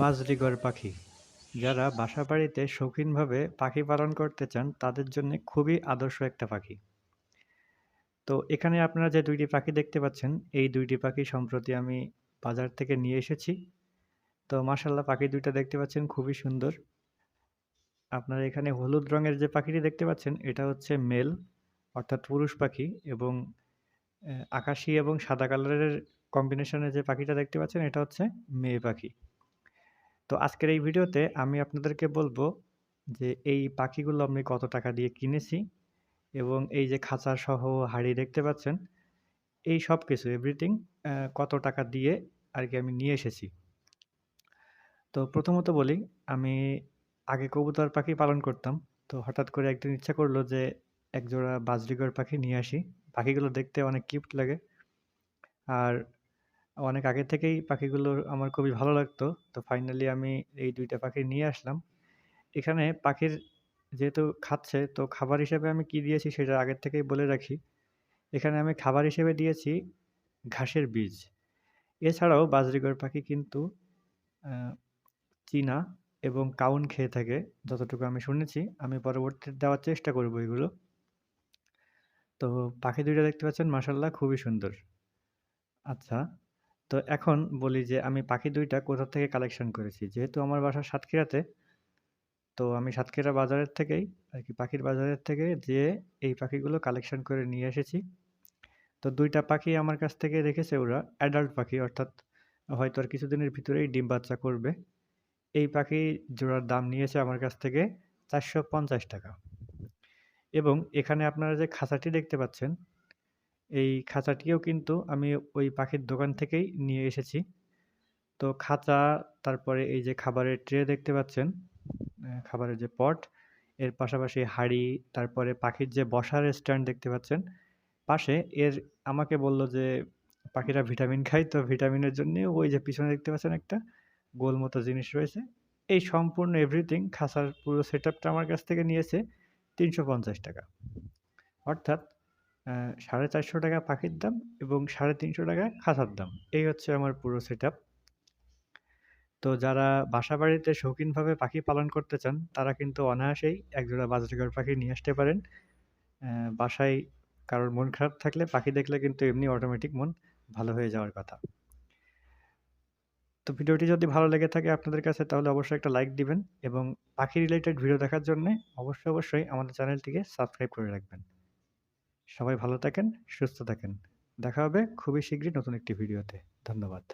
বাজরিগর পাখি। যারা বাসাবাড়িতে শৌখিনভাবে পাখি পালন করতে চান, তাদের জন্যে খুবই আদর্শ একটা পাখি। তো এখানে আপনারা যে ২ টি পাখি দেখতে পাচ্ছেন, এই ২ টি পাখি সম্প্রতি আমি বাজার থেকে নিয়ে এসেছি। তো মাশাআল্লাহ পাখি ২ টা দেখতে পাচ্ছেন খুবই সুন্দর। আপনারা এখানে হলুদ রঙের যে পাখিটি দেখতে পাচ্ছেন, এটা হচ্ছে মেল অর্থাৎ পুরুষ পাখি এবং আকাশি এবং সাদা কালারের কম্বিনেশনে যে পাখিটা দেখতে পাচ্ছেন, এটা হচ্ছে মেয়ে পাখি। তো আজকের এই ভিডিওতে আমি আপনাদেরকে বলবো যে এই পাখিগুলো আমি কত টাকা দিয়ে কিনেছি এবং এই যে খাঁচা সহ হাঁড়ি দেখতে পাচ্ছেন, এই সবকিছু এভরিথিং কত টাকা দিয়ে আরকি আমি নিয়ে এসেছি। তো প্রথমত বলি, আমি আগে কবুতর পাখি পালন করতাম। তো হঠাৎ করে একদিন ইচ্ছা করলো যে একজোড়া বাজরিগর পাখি নিয়ে আসি। পাখিগুলো দেখতে অনেক কিউট লাগে। আর অনেক আগে থেকেই পাখিগুলো আমার খুবই ভালো লাগতো। তো ফাইনালি আমি এই ২ টা পাখি নিয়ে আসলাম। এখানে পাখির যেহেতু খাচ্ছে, তো খাবার হিসেবে আমি কি দিয়েছি সেটা আগের থেকেই বলে রাখি। এখানে আমি খাবার হিসেবে দিয়েছি ঘাসের বীজ। এছাড়াও বাজরিগর পাখি কিন্তু আ চীনা এবং কাউন খেয়ে থাকে যতটুকু আমি শুনেছি। আমি পরবর্তীতে দেওয়ার চেষ্টা করব এগুলো। তো পাখি ২ টা দেখতে পাচ্ছেন মাশাআল্লাহ খুবই সুন্দর। আচ্ছা, তো এখন বলি যে আমি পাখি ২ টা কোথা থেকে কালেকশন করেছি। যেহেতু আমার বাসা সাতক্ষীরাতে, তো আমি সাতক্ষীরা বাজারের থেকেই আরকি পাখির বাজারের থেকে যেয়ে এই পাখিগুলো কালেকশন করে নিয়ে এসেছি। তো ২ টা পাখি আমার কাছ থেকে রেখেছে ওরা অ্যাডাল্ট পাখি অর্থাৎ হয়তো আর কিছুদিনের ভিতরেই ডিম বাচ্চা করবে। এই পাখি জোড়ার দাম নিয়েছে আমার কাছ থেকে ৳৪৫০ এবং এখানে আপনারা যে খাঁচাটি দেখতে পাচ্ছেন, এই খাঁচাটিও কিন্তু আমি ওই পাখির দোকান থেকেই নিয়ে এসেছি। তো খাঁচা, তারপরে এই যে খাবারের ট্রে দেখতে পাচ্ছেন, খাবারের যে পট, এর পাশাপাশি হাঁড়ি, তারপরে পাখির যে বসার স্ট্যান্ড দেখতে পাচ্ছেন। পাশে এর আমাকে বলল যে পাখিরা ভিটামিন খায়, তো ভিটামিনের জন্যে ওই যে পিছনে দেখতে পাচ্ছেন একটা গোল মতো জিনিস রয়েছে। এই সম্পূর্ণ এভরিথিং খাঁচার পুরো সেটআপটা আমার কাছ থেকে নিয়েছে ৳৩৫০। অর্থাৎ ৳৪৫০ পাখির দাম এবং ৳৩৫০ খাঁচার দাম। এই হচ্ছে আমার পুরো সেটআপ। তো যারা বাসাবাড়িতে শৌখিনভাবে পাখি পালন করতে চান, তারা কিন্তু অনায়াসেই একজোড়া বাজরিগর পাখি নিয়ে আসতে পারেন। বাসায় কারোর মন খারাপ থাকলে পাখি দেখলে কিন্তু এমনি অটোমেটিক মন ভালো হয়ে যাওয়ার কথা। তো ভিডিওটি যদি ভালো লেগে থাকে আপনাদের কাছে তাহলে অবশ্যই একটা লাইক দিবেন এবং পাখি রিলেটেড ভিডিও দেখার জন্যে অবশ্যই আমাদের চ্যানেলটিকে সাবস্ক্রাইব করে রাখবেন। সবাই ভালো থাকেন, সুস্থ থাকেন। দেখা হবে খুবই শীঘ্রই নতুন একটি ভিডিওতে। ধন্যবাদ।